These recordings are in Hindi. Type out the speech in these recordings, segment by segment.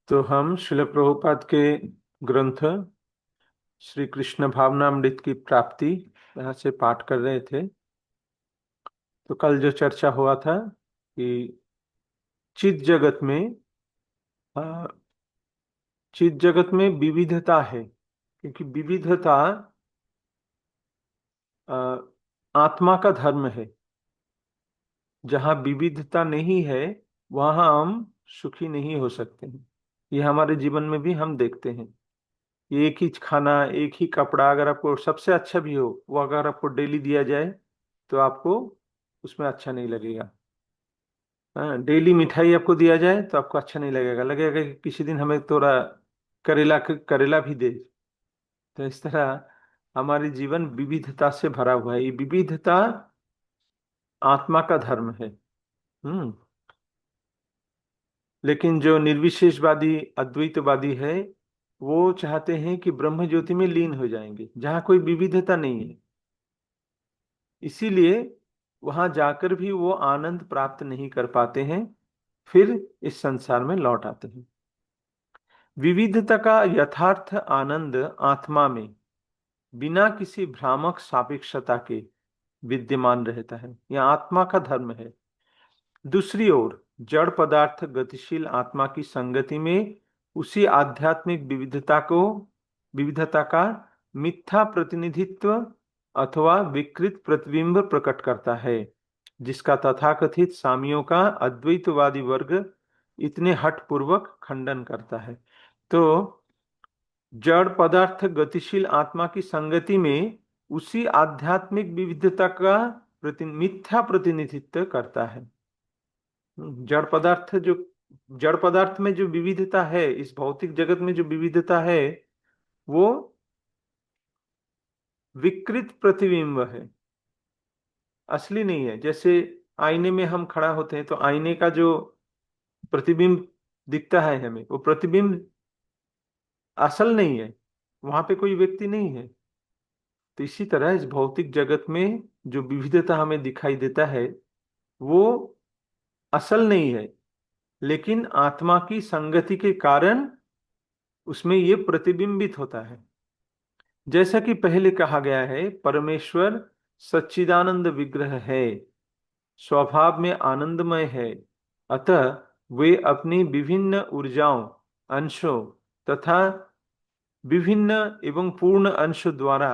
तो हम श्रील प्रभुपाद के ग्रंथ श्री कृष्ण भावनामृत की प्राप्ति यहाँ से पाठ कर रहे थे। तो कल जो चर्चा हुआ था कि चित जगत में अ, चित जगत में विविधता है, क्योंकि विविधता अ, आत्मा का धर्म है। जहाँ विविधता नहीं है वहाँ हम सुखी नहीं हो सकते हैं। ये हमारे जीवन में भी हम देखते हैं। एक ही खाना, एक ही कपड़ा अगर आपको सबसे अच्छा भी हो, वो अगर आपको डेली दिया जाए तो आपको उसमें अच्छा नहीं लगेगा। हाँ, डेली मिठाई आपको दिया जाए तो आपको अच्छा नहीं लगेगा, लगेगा कि किसी दिन हमें थोड़ा करेला भी दे। तो इस तरह हमारे जीवन विविधता से भरा हुआ है। ये विविधता आत्मा का धर्म है। हम्म। लेकिन जो निर्विशेषवादी अद्वैतवादी है, वो चाहते हैं कि ब्रह्म ज्योति में लीन हो जाएंगे जहाँ कोई विविधता नहीं है। इसीलिए वहां जाकर भी वो आनंद प्राप्त नहीं कर पाते हैं, फिर इस संसार में लौट आते हैं। विविधता का यथार्थ आनंद आत्मा में बिना किसी भ्रामक सापेक्षता के विद्यमान रहता है। यह आत्मा का धर्म है। दूसरी ओर जड़ पदार्थ गतिशील आत्मा की संगति में उसी आध्यात्मिक विविधता का मिथ्या प्रतिनिधित्व अथवा विकृत प्रतिबिंब प्रकट करता है, जिसका तथाकथित सामियों का अद्वैतवादी वर्ग इतने हठपूर्वक खंडन करता है। तो जड़ पदार्थ गतिशील आत्मा की संगति में उसी आध्यात्मिक विविधता का मिथ्या प्रतिनिधित्व करता है। जड़ पदार्थ जो जड़ पदार्थ में जो विविधता है, इस भौतिक जगत में जो विविधता है, वो विकृत प्रतिबिंब है, असली नहीं है। जैसे आईने में हम खड़ा होते हैं तो आईने का जो प्रतिबिंब दिखता है हमें, वो प्रतिबिंब असल नहीं है, वहां पे कोई व्यक्ति नहीं है। तो इसी तरह इस भौतिक जगत में जो विविधता हमें दिखाई देता है, वो असल नहीं है, लेकिन आत्मा की संगति के कारण उसमें ये प्रतिबिंबित होता है। जैसा कि पहले कहा गया है, परमेश्वर सच्चिदानंद विग्रह है, स्वभाव में आनंदमय है। अतः वे अपनी विभिन्न ऊर्जाओं, अंशों तथा विभिन्न एवं पूर्ण अंशों द्वारा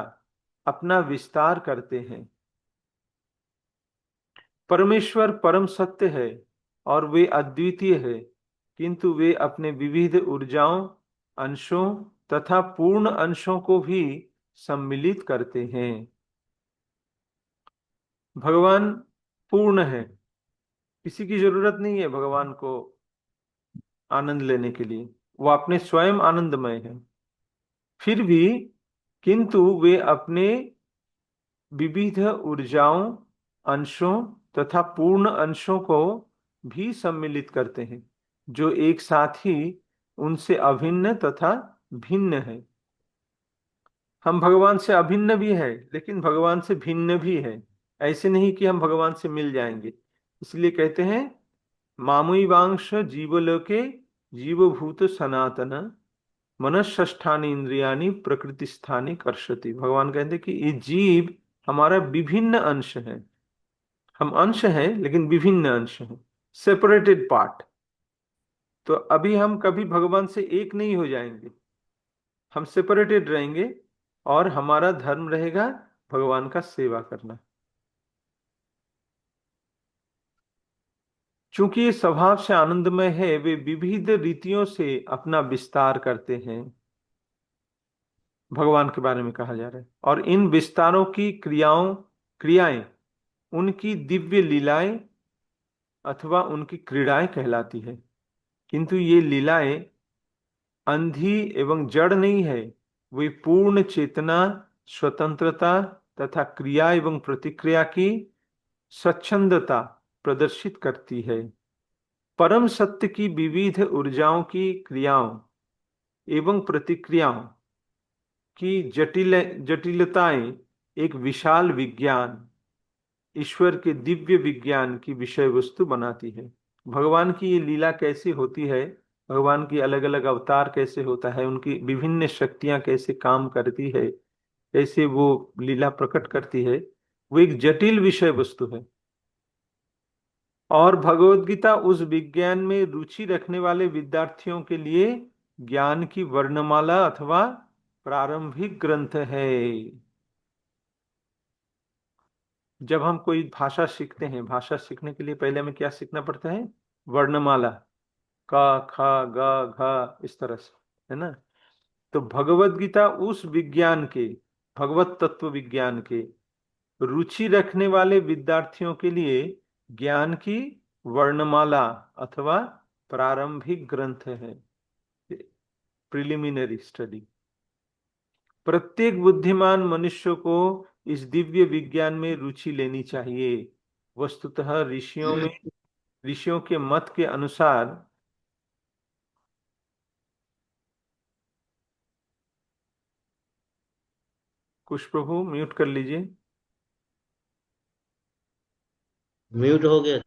अपना विस्तार करते हैं। परमेश्वर परम सत्य है और वे अद्वितीय है, किंतु वे अपने विविध ऊर्जाओं, अंशों तथा पूर्ण अंशों को भी सम्मिलित करते हैं। भगवान पूर्ण है, किसी की जरूरत नहीं है भगवान को आनंद लेने के लिए, वो अपने स्वयं आनंदमय है। फिर भी किंतु वे अपने विविध ऊर्जाओं, अंशों तथा पूर्ण अंशों को भी सम्मिलित करते हैं, जो एक साथ ही उनसे अभिन्न तथा भिन्न है। हम भगवान से अभिन्न भी है, लेकिन भगवान से भिन्न भी है। ऐसे नहीं कि हम भगवान से मिल जाएंगे। इसलिए कहते हैं मामुइवांश जीवलोके जीवभूत सनातन मनष्ठानि इंद्रियाणि प्रकृति स्थानी कर्षति। भगवान कहते हैं कि ये जीव हमारा विभिन्न अंश है। हम अंश हैं लेकिन विभिन्न अंश हैं, सेपरेटेड पार्ट। तो अभी हम कभी भगवान से एक नहीं हो जाएंगे, हम सेपरेटेड रहेंगे और हमारा धर्म रहेगा भगवान का सेवा करना। चूंकि ये स्वभाव से आनंदमय है, वे विविध रीतियों से अपना विस्तार करते हैं। भगवान के बारे में कहा जा रहा है, और इन विस्तारों की क्रियाएं उनकी दिव्य लीलाएं अथवा उनकी क्रीड़ाएं कहलाती है। किंतु ये लीलाएं अंधी एवं जड़ नहीं है, वे पूर्ण चेतना, स्वतंत्रता तथा क्रिया एवं प्रतिक्रिया की स्वच्छंदता प्रदर्शित करती है। परम सत्य की विविध ऊर्जाओं की क्रियाओं एवं प्रतिक्रियाओं की जटिलताएं एक विशाल विज्ञान, ईश्वर के दिव्य विज्ञान की विषय वस्तु बनाती है। भगवान की ये लीला कैसी होती है, भगवान की अलग अलग अवतार कैसे होता है, उनकी विभिन्न शक्तियां कैसे काम करती है, कैसे वो लीला प्रकट करती है, वो एक जटिल विषय वस्तु है। और भगवत गीता उस विज्ञान में रुचि रखने वाले विद्यार्थियों के लिए ज्ञान की वर्णमाला अथवा प्रारंभिक ग्रंथ है। जब हम कोई भाषा सीखते हैं, भाषा सीखने के लिए पहले हमें क्या सीखना पड़ता है? वर्णमाला, क ख ग घ, इस तरह से, है ना। तो भगवत गीता उस विज्ञान के, भगवत तत्व विज्ञान के रुचि रखने वाले विद्यार्थियों के लिए ज्ञान की वर्णमाला अथवा प्रारंभिक ग्रंथ है, प्रिलिमिनरी स्टडी। प्रत्येक बुद्धिमान मनुष्य को इस दिव्य विज्ञान में रुचि लेनी चाहिए। वस्तुतः ऋषियों के मत के अनुसार कुछ प्रभु म्यूट कर लीजिए। म्यूट हो गया।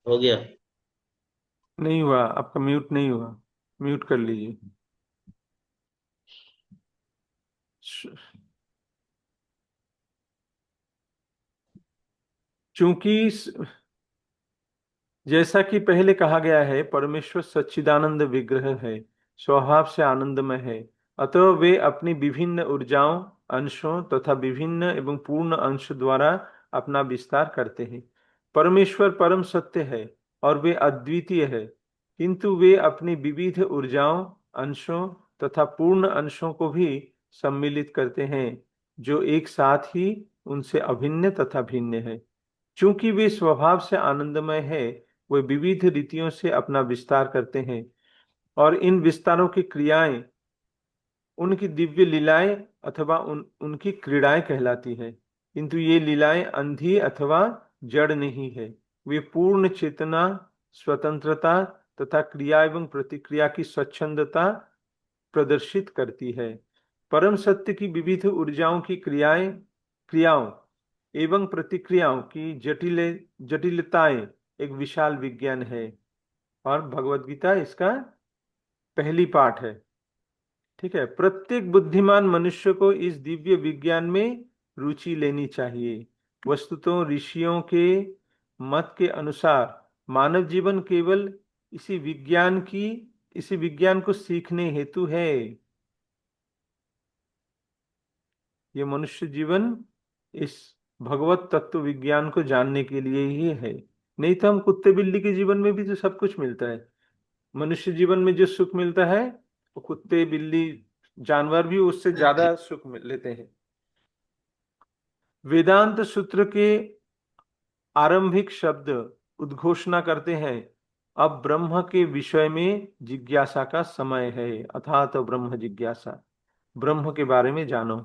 हो गया। नहीं हुआ, आपका म्यूट नहीं हुआ, म्यूट कर लीजिए। चूंकि जैसा कि पहले कहा गया है, परमेश्वर सच्चिदानंद विग्रह है, स्वभाव से आनंदमय है, अतः वे अपनी विभिन्न ऊर्जाओं, अंशों तथा विभिन्न एवं पूर्ण अंश द्वारा अपना विस्तार करते हैं। परमेश्वर परम सत्य है और वे अद्वितीय है, किंतु वे अपनी विविध ऊर्जाओं, अंशों तथा पूर्ण अंशों को भी सम्मिलित करते हैं, जो एक साथ ही उनसे अभिन्न तथा भिन्न है। चूंकि वे स्वभाव से आनंदमय है, वे विविध रीतियों से अपना विस्तार करते हैं, और इन विस्तारों की क्रियाएं उनकी दिव्य लीलाएं अथवा उनकी क्रीड़ाएं कहलाती है। किंतु ये लीलाएं अंधी अथवा जड़ नहीं है, वे पूर्ण चेतना, स्वतंत्रता तथा क्रिया एवं प्रतिक्रिया की स्वच्छंदता प्रदर्शित करती है। परम सत्य की विविध ऊर्जाओं की क्रियाओं एवं प्रतिक्रियाओं की जटिलताएं एक विशाल विज्ञान है, और भगवत गीता इसका पहली पाठ है। ठीक है, प्रत्येक बुद्धिमान मनुष्य को इस दिव्य विज्ञान में रुचि लेनी चाहिए। वस्तुतः ऋषियों के मत के अनुसार मानव जीवन केवल इसी विज्ञान को सीखने हेतु है। ये मनुष्य जीवन इस भगवत तत्व विज्ञान को जानने के लिए ही है। नहीं तो हम कुत्ते बिल्ली के जीवन में भी तो सब कुछ मिलता है। मनुष्य जीवन में जो सुख मिलता है, वो कुत्ते बिल्ली जानवर भी उससे ज्यादा सुख लेते हैं। वेदांत सूत्र के आरंभिक शब्द उद्घोषणा करते हैं, अब ब्रह्म के विषय में जिज्ञासा का समय है, अथात ब्रह्म जिज्ञासा, ब्रह्म के बारे में जानो।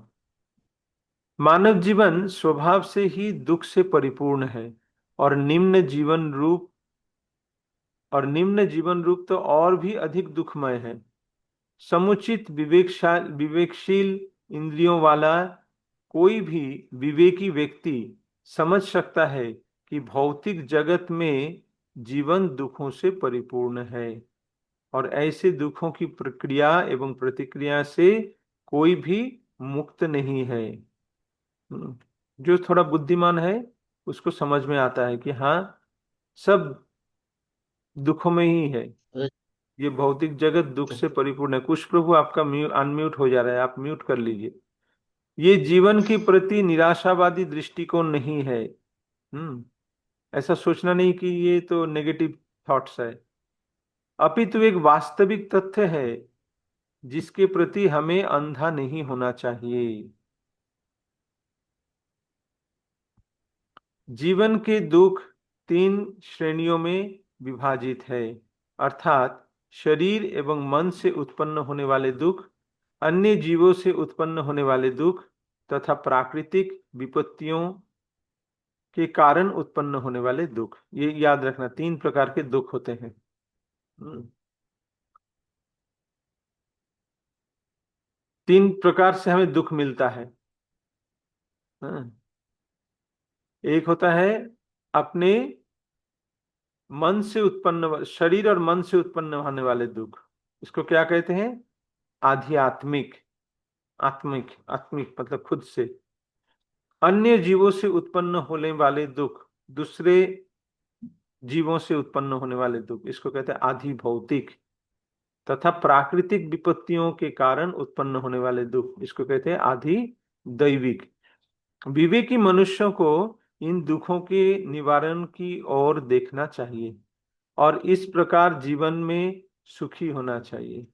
मानव जीवन स्वभाव से ही दुख से परिपूर्ण है, और निम्न जीवन रूप तो और भी अधिक दुखमय है। समुचित विवेकशील इंद्रियों वाला कोई भी विवेकी व्यक्ति समझ सकता है कि भौतिक जगत में जीवन दुखों से परिपूर्ण है, और ऐसे दुखों की प्रक्रिया एवं प्रतिक्रिया से कोई भी मुक्त नहीं है। जो थोड़ा बुद्धिमान है उसको समझ में आता है कि हाँ, सब दुखों में ही है, ये भौतिक जगत दुख से परिपूर्ण है। कुछ प्रभु आपका अनम्यूट हो जा रहा है, आप म्यूट कर लीजिए। ये जीवन के प्रति निराशावादी दृष्टिकोण नहीं है। ऐसा सोचना नहीं कि ये तो नेगेटिव थॉट्स है, अपितु एक वास्तविक तथ्य है जिसके प्रति हमें अंधा नहीं होना चाहिए। जीवन के दुख तीन श्रेणियों में विभाजित है, अर्थात शरीर एवं मन से उत्पन्न होने वाले दुख, अन्य जीवों से उत्पन्न होने वाले दुख, तथा प्राकृतिक विपत्तियों के कारण उत्पन्न होने वाले दुख। ये याद रखना, तीन प्रकार के दुख होते हैं। हम्म। तीन प्रकार से हमें दुख मिलता है। हाँ। एक होता है अपने मन से उत्पन्न, शरीर और मन से उत्पन्न होने वाले दुख, इसको क्या कहते हैं? आध्यात्मिक। आत्मिक, आत्मिक मतलब खुद से। अन्य जीवों से उत्पन्न होने वाले दुख, दूसरे जीवों से उत्पन्न होने वाले दुख, इसको कहते हैं आधि भौतिक। तथा प्राकृतिक विपत्तियों के कारण उत्पन्न होने वाले दुख, इसको कहते हैं आधि दैविक। विवेकी मनुष्यों को इन दुखों के निवारण की ओर देखना चाहिए और इस प्रकार जीवन में सुखी होना चाहिए।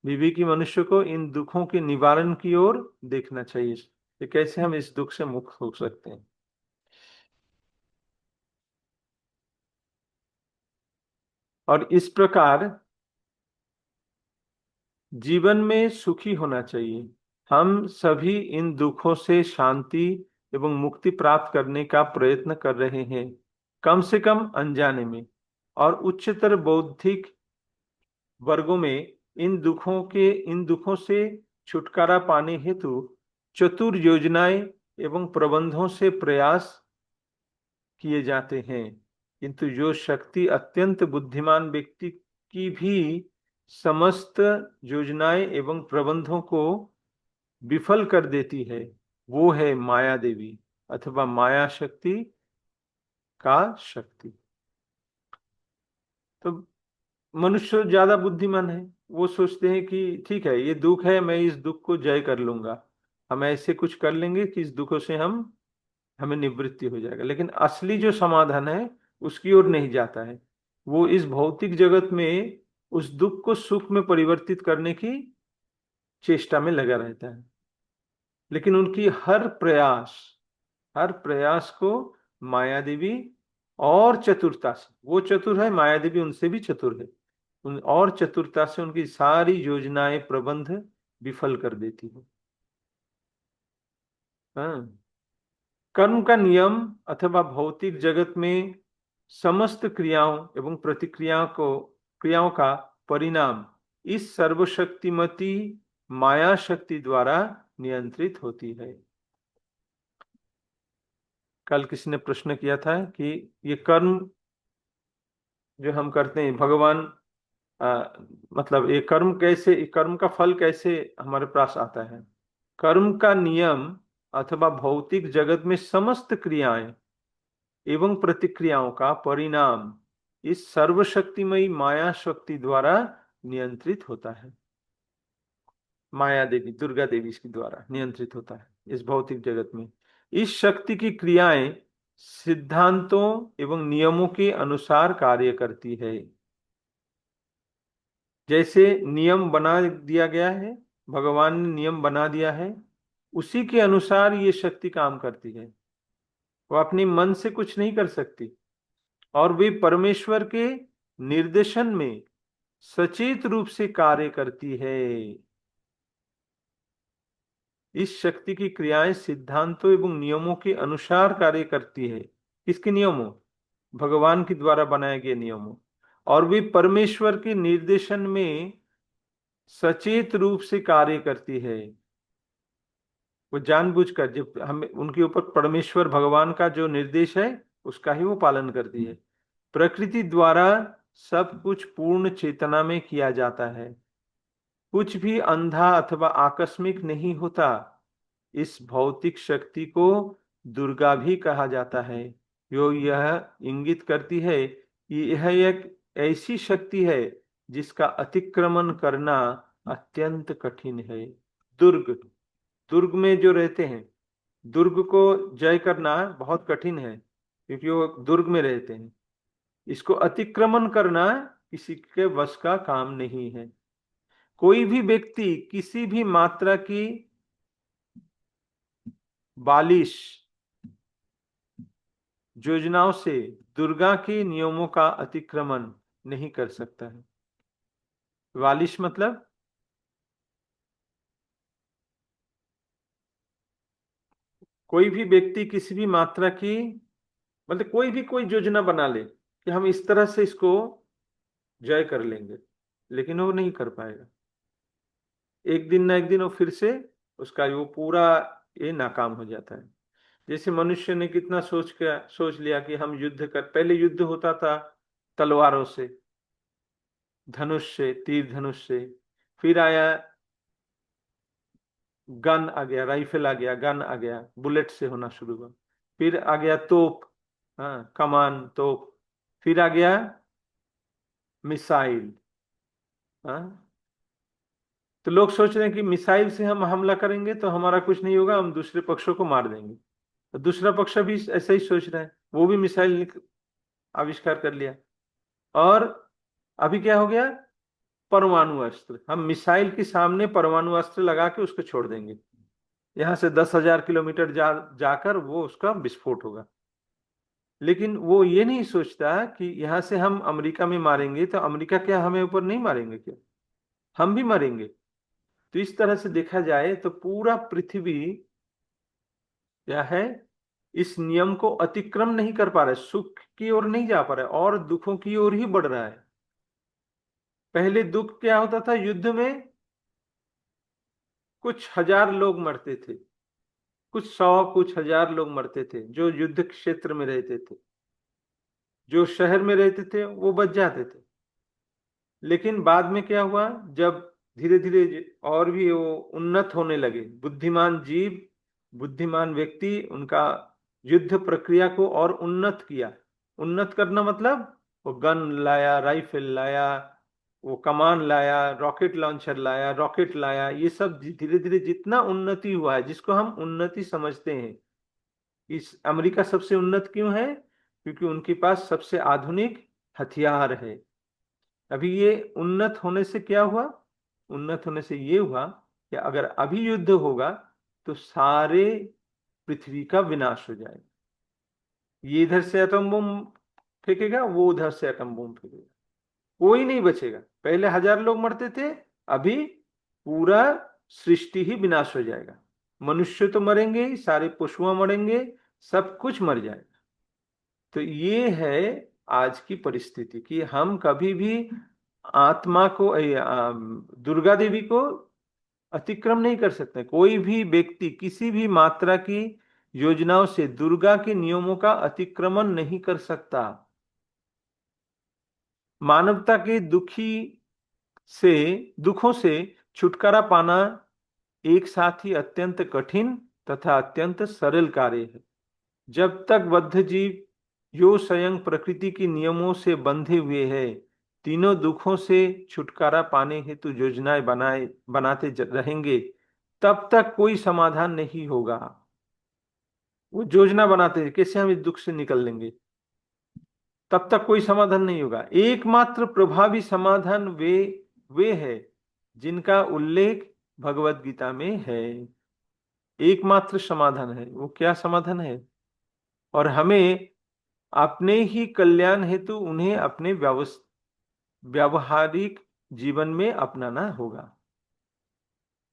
विवेकी मनुष्य को इन दुखों के निवारण की ओर देखना चाहिए कि कैसे हम इस दुख से मुक्त हो सकते हैं। और इस प्रकार जीवन में सुखी होना चाहिए। हम सभी इन दुखों से शांति एवं मुक्ति प्राप्त करने का प्रयत्न कर रहे हैं, कम से कम अनजाने में। और उच्चतर बौद्धिक वर्गों में इन दुखों से छुटकारा पाने हेतु चतुर योजनाएं एवं प्रबंधों से प्रयास किए जाते हैं, किंतु जो शक्ति अत्यंत बुद्धिमान व्यक्ति की भी समस्त योजनाएं एवं प्रबंधों को विफल कर देती है, वो है माया देवी अथवा माया शक्ति का शक्ति। तो मनुष्य ज्यादा बुद्धिमान है, वो सोचते हैं कि ठीक है ये दुख है, मैं इस दुख को जय कर लूंगा, हम ऐसे कुछ कर लेंगे कि इस दुखों से हमें निवृत्ति हो जाएगा। लेकिन असली जो समाधान है उसकी ओर नहीं जाता है। वो इस भौतिक जगत में उस दुख को सुख में परिवर्तित करने की चेष्टा में लगा रहता है। लेकिन उनकी हर प्रयास को माया देवी और चतुरता से, वो चतुर है, माया देवी उनसे भी चतुर है, उन और चतुरता से उनकी सारी योजनाएं प्रबंध विफल कर देती है। हाँ। कर्म का नियम अथवा भौतिक जगत में समस्त क्रियाओं एवं क्रियाओं का परिणाम इस सर्वशक्तिमती माया शक्ति द्वारा नियंत्रित होती है। कल किसी ने प्रश्न किया था कि ये कर्म जो हम करते हैं, भगवान आ, मतलब ये कर्म का फल कैसे हमारे पास आता है? कर्म का नियम अथवा भौतिक जगत में समस्त क्रियाएं एवं प्रतिक्रियाओं का परिणाम इस सर्वशक्तिमयी माया शक्ति द्वारा नियंत्रित होता है। माया देवी, दुर्गा देवी इसके द्वारा नियंत्रित होता है इस भौतिक जगत में। इस शक्ति की क्रियाएं सिद्धांतों एवं नियमों के अनुसार कार्य करती है। जैसे नियम बना दिया गया है, भगवान ने नियम बना दिया है, उसी के अनुसार ये शक्ति काम करती है। वो अपने मन से कुछ नहीं कर सकती और वे परमेश्वर के निर्देशन में सचेत रूप से कार्य करती है। इस शक्ति की क्रियाएं सिद्धांतों एवं नियमों के अनुसार कार्य करती है। किसके नियमों? भगवान के द्वारा बनाए गए नियमों। और वे परमेश्वर के निर्देशन में सचेत रूप से कार्य करती है। वो जानबूझकर, जब हम उनके ऊपर परमेश्वर भगवान का जो निर्देश है उसका ही वो पालन करती है। प्रकृति द्वारा सब कुछ पूर्ण चेतना में किया जाता है, कुछ भी अंधा अथवा आकस्मिक नहीं होता। इस भौतिक शक्ति को दुर्गा भी कहा जाता है, जो यह इंगित करती है कि यह एक ऐसी शक्ति है जिसका अतिक्रमण करना अत्यंत कठिन है। दुर्ग, दुर्ग में जो रहते हैं, दुर्ग को जय करना बहुत कठिन है क्योंकि वो दुर्ग में रहते हैं। इसको अतिक्रमण करना किसी के वश का काम नहीं है। कोई भी व्यक्ति किसी भी मात्रा की बालिश योजनाओं से दुर्गा के नियमों का अतिक्रमण नहीं कर सकता है। बालिश मतलब कोई भी व्यक्ति किसी भी मात्रा की, मतलब कोई भी कोई योजना बना ले कि हम इस तरह से इसको जय कर लेंगे, लेकिन वो नहीं कर पाएगा। एक दिन ना एक दिन वो फिर से उसका वो पूरा ये नाकाम हो जाता है। जैसे मनुष्य ने कितना सोच लिया कि हम युद्ध कर, पहले युद्ध होता था तलवारों से, धनुष से, तीर धनुष से। फिर आया गन आ गया, राइफल आ गया, गन आ गया, बुलेट से होना शुरू हुआ। फिर आ गया तोप, हाँ, कमान तोप। फिर आ गया मिसाइल। हाँ, तो लोग सोच रहे हैं कि मिसाइल से हम हमला करेंगे तो हमारा कुछ नहीं होगा, हम दूसरे पक्षों को मार देंगे। तो दूसरा पक्ष भी ऐसा ही सोच रहा है, वो भी मिसाइल आविष्कार कर लिया। और अभी क्या हो गया, परमाणु अस्त्र। हम मिसाइल के सामने परमाणु अस्त्र लगा के उसको छोड़ देंगे, यहां से 10,000 किलोमीटर जाकर वो उसका विस्फोट होगा। लेकिन वो ये नहीं सोचता कि यहां से हम अमेरिका में मारेंगे तो अमेरिका क्या हमें ऊपर नहीं मारेंगे क्या, हम भी मरेंगे। तो इस तरह से देखा जाए तो पूरा पृथ्वी क्या है, इस नियम को अतिक्रम नहीं कर पा रहा है, सुख की ओर नहीं जा पा रहा है और दुखों की ओर ही बढ़ रहा है। पहले दुख क्या होता था, युद्ध में कुछ हजार लोग मरते थे, कुछ सौ कुछ हजार लोग मरते थे जो युद्ध क्षेत्र में रहते थे। जो शहर में रहते थे वो बच जाते थे। लेकिन बाद में क्या हुआ, जब धीरे धीरे और भी वो उन्नत होने लगे, बुद्धिमान जीव, बुद्धिमान व्यक्ति, उनका युद्ध प्रक्रिया को और उन्नत किया। उन्नत करना मतलब वो गन लाया, राइफल लाया, वो कमान लाया, रॉकेट लॉन्चर लाया, रॉकेट लाया, ये सब धीरे धीरे जितना उन्नति हुआ है, जिसको हम उन्नति समझते हैं। इस अमेरिका सबसे उन्नत क्यों है, क्योंकि उनके पास सबसे आधुनिक हथियार है। अभी ये उन्नत होने से क्या हुआ, उन्नत होने से ये हुआ कि अगर अभी युद्ध होगा तो सारे पृथ्वी का विनाश हो जाएगा। ये इधर से एटम बम फेंकेगा, वो उधर से एटम बम फेंकेगा, कोई नहीं बचेगा। पहले हजार लोग मरते थे, अभी पूरा सृष्टि ही विनाश हो जाएगा। मनुष्य तो मरेंगे ही, सारे पशुओं मरेंगे, सब कुछ मर जाएगा। तो ये है आज की परिस्थिति कि हम कभी भी आत्मा को दुर्गा देवी को अतिक्रम नहीं कर सकते। कोई भी व्यक्ति किसी भी मात्रा की योजनाओं से दुर्गा के नियमों का अतिक्रमण नहीं कर सकता। मानवता के से दुखों से छुटकारा पाना एक साथ ही अत्यंत कठिन तथा अत्यंत सरल कार्य है। जब तक बद्ध जीव यो स्वयं प्रकृति के नियमों से बंधे हुए है, तीनों दुखों से छुटकारा पाने हेतु योजनाएं बनाते रहेंगे, तब तक कोई समाधान नहीं होगा। वो योजना बनाते हैं कैसे हम इस दुख से निकल लेंगे, तब तक कोई समाधान नहीं होगा। एकमात्र प्रभावी समाधान वे है जिनका उल्लेख भगवत गीता में है। एकमात्र समाधान है, वो क्या समाधान है, और हमें अपने ही कल्याण हेतु उन्हें अपने व्यावहारिक जीवन में अपनाना होगा।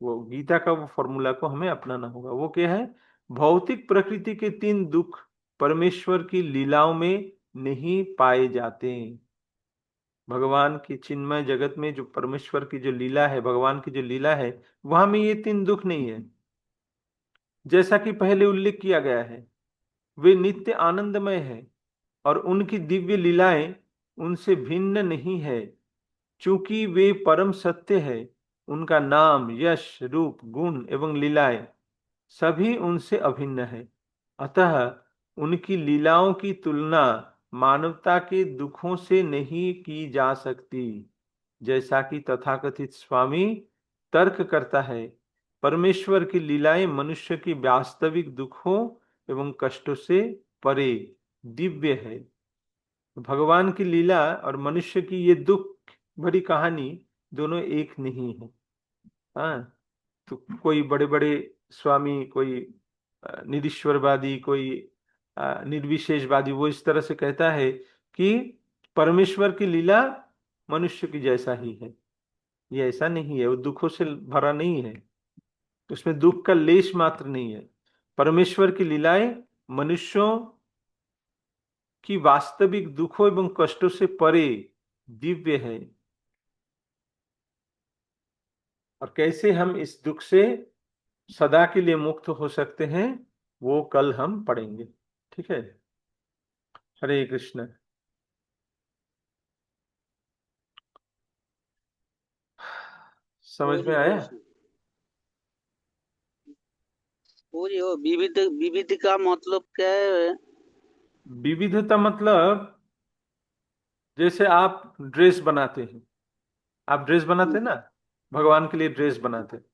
वो गीता का वो फॉर्मूला को हमें अपनाना होगा। वो क्या है, भौतिक प्रकृति के तीन दुख परमेश्वर की लीलाओं में नहीं पाए जाते। भगवान की चिन्मय जगत में जो परमेश्वर की जो लीला है, भगवान की जो लीला है, वहां में ये तीन दुख नहीं है। जैसा कि पहले उल्लेख किया गया है, वे नित्य आनंदमय है और उनकी दिव्य लीलाएं उनसे भिन्न नहीं है। चूंकि वे परम सत्य है, उनका नाम, यश, रूप, गुण एवं लीलाएं सभी उनसे अभिन्न है। अतः उनकी लीलाओं की तुलना मानवता के दुखों से नहीं की जा सकती। जैसा कि तथाकथित स्वामी तर्क करता है, परमेश्वर की लीलाएं मनुष्य की वास्तविक दुखों एवं कष्टों से परे दिव्य है। भगवान की लीला और मनुष्य की ये दुख भरी कहानी दोनों एक नहीं है। हाँ, तो कोई बड़े बड़े स्वामी, कोई निरीश्वरवादी, कोई निर्विशेषवादी, वो इस तरह से कहता है कि परमेश्वर की लीला मनुष्य की जैसा ही है। ये ऐसा नहीं है, वो दुखों से भरा नहीं है, उसमें दुख का लेश मात्र नहीं है। परमेश्वर की लीलाएं मनुष्यों की वास्तविक दुखों एवं कष्टों से परे दिव्य है, और कैसे हम इस दुख से सदा के लिए मुक्त हो सकते हैं, वो कल हम पढ़ेंगे। ठीक है। हरे कृष्ण। समझ में पूरी आया? वैष्णव पूरी हो। विविध विविध का मतलब क्या है? विविधता मतलब, जैसे आप ड्रेस बनाते हैं, आप ड्रेस बनाते हैं ना, भगवान के लिए ड्रेस बनाते हैं,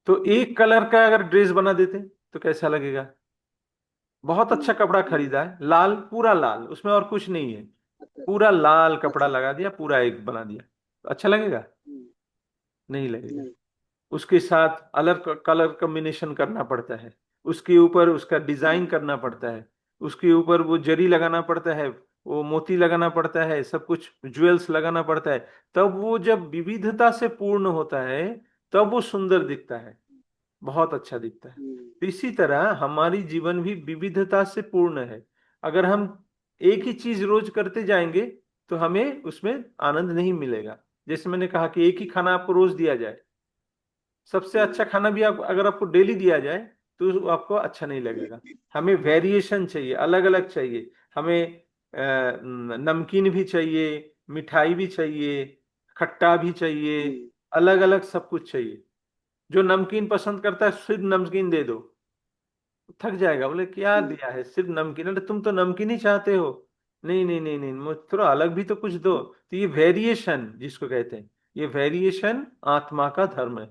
तो एक कलर का अगर ड्रेस बना देते तो कैसा लगेगा? बहुत अच्छा कपड़ा खरीदा है, लाल, पूरा लाल, उसमें और कुछ नहीं है, अच्छा पूरा लाल कपड़ा अच्छा। लगा दिया, पूरा एक बना दिया, तो अच्छा लगेगा? हम्म, नहीं लगेगा। नहीं। उसके साथ अलग कलर कॉम्बिनेशन करना पड़ता है, उसके ऊपर उसका डिजाइन करना पड़ता है, उसके ऊपर वो जरी लगाना पड़ता है, वो मोती लगाना पड़ता है, सब कुछ ज्वेल्स लगाना पड़ता है, तब वो जब विविधता से पूर्ण होता है, तब वो सुंदर दिखता है, बहुत अच्छा दिखता है। हम्म, तो इसी तरह हमारी जीवन भी विविधता से पूर्ण है। अगर हम एक ही चीज रोज करते जाएंगे तो हमें उसमें आनंद नहीं मिलेगा। जैसे मैंने कहा कि एक ही खाना आपको रोज दिया जाए, सबसे अच्छा खाना भी आप अगर आपको डेली दिया जाए तो वो आपको अच्छा नहीं लगेगा। हमें वेरिएशन चाहिए, अलग अलग चाहिए। हमें नमकीन भी चाहिए, मिठाई भी चाहिए, खट्टा भी चाहिए, हम्म, अलग अलग सब कुछ चाहिए। जो नमकीन पसंद करता है सिर्फ नमकीन दे दो, थक जाएगा, बोले क्या हम्म, दिया है, सिर्फ नमकीन, अरे तुम तो नमकीन ही चाहते हो। नहीं नहीं नहीं नहीं, मुझे थोड़ा अलग भी तो कुछ दो। तो ये वेरिएशन जिसको कहते हैं, ये वेरिएशन आत्मा का धर्म है।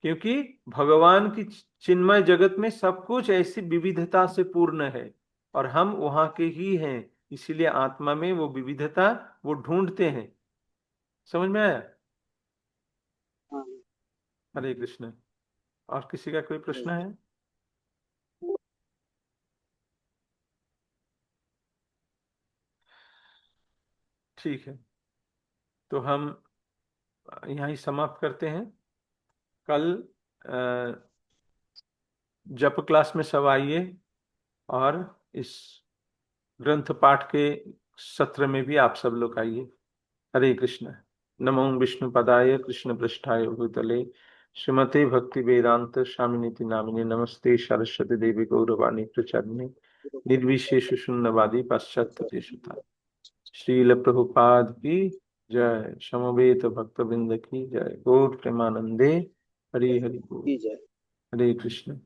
क्योंकि भगवान की चिन्मय जगत में सब कुछ ऐसी विविधता से पूर्ण है, और हम वहां के ही हैं। इसीलिए आत्मा में वो विविधता वो ढूंढते हैं। समझ में आया? हाँ, हरे कृष्ण। और किसी का कोई प्रश्न है? ठीक है, तो हम यहाँ ही समाप्त करते हैं। कल जप क्लास में सब आइए, और इस ग्रंथ पाठ के सत्र में भी आप सब लोग आइए। हरे कृष्ण। नमो विष्णु पदाय कृष्ण पृष्ठाय भूतले श्रीमते भक्ति वेदांत स्वामिनीति नामिने नमस्ते सरस्वती देवी गौरवाणी प्रचारिणे निर्विशेष शून्यवादी पाश्चात्य देशता। श्रील प्रभुपाद की जय। समवेत भक्त वृंद की जय। गौर प्रेमानंदे। हरि हरि बोल। की जाए। हरे कृष्ण।